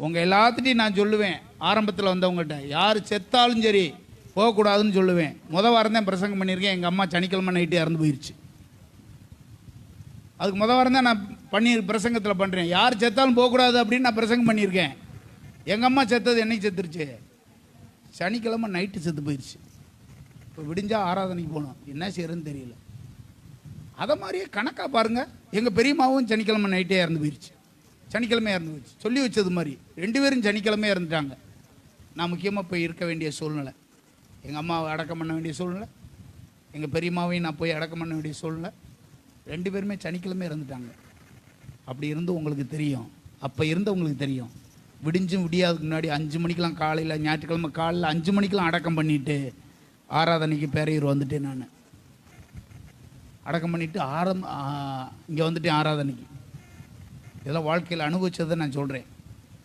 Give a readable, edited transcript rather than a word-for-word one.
உங்கள் எல்லாத்துட்டையும் நான் சொல்லுவேன், ஆரம்பத்தில் வந்தவங்ககிட்ட யார் செத்தாலும் சரி போகக்கூடாதுன்னு சொல்லுவேன். வாரம் தான் பிரசங்கம் பண்ணியிருக்கேன். எங்கள் அம்மா சனிக்கிழமை நைட்டு இறந்து போயிடுச்சு. அதுக்கு வாரம் தான் நான் பிரசங்கத்தில் பண்ணுறேன். யார் செத்தாலும் போகக்கூடாது அப்படின்னு நான் பிரசங்கம் பண்ணியிருக்கேன். எங்கள் அம்மா செத்தது என்னைக்கு செத்துருச்சு? சனிக்கிழமை நைட்டு செத்து போயிடுச்சு. இப்போ விடிஞ்சா ஆராதனைக்கு போகணும், என்ன செய்யறதுன்னு தெரியல. அதை மாதிரியே கணக்காக பாருங்கள், எங்கள் பெரியம்மாவும் சனிக்கிழமை நைட்டே இறந்து போயிடுச்சு. சனிக்கிழமை இறந்து போயிடுச்சு. சொல்லி வச்சது மாதிரி 2 பேரும் சனிக்கிழமை இறந்துட்டாங்க. நான் முக்கியமாக போய் இருக்க வேண்டிய சூழ்நிலை, எங்கள் அம்மாவை அடக்கம் பண்ண வேண்டிய சூழ்நிலை, எங்கள் பெரியம்மாவையும் நான் போய் அடக்கம் பண்ண வேண்டிய சூழ்நிலை. 2 பேருமே சனிக்கிழமை இறந்துட்டாங்க. அப்படி இருந்து உங்களுக்கு தெரியும், அப்போ இருந்த உங்களுக்கு தெரியும், விடிஞ்சும் விடியாதுக்கு முன்னாடி 5 மணிக்கெலாம் காலையில், ஞாயிற்றுக்கிழமை காலையில் 5 மணிக்கெலாம் அடக்கம் பண்ணிவிட்டு ஆராதனைக்கு பேரையூர் வந்துட்டேன். நான் அடக்கம் பண்ணிவிட்டு இங்கே வந்துட்டேன் ஆராதனைக்கு. இதெல்லாம் வாழ்க்கையில் அனுபவிச்சதை நான் சொல்கிறேன்.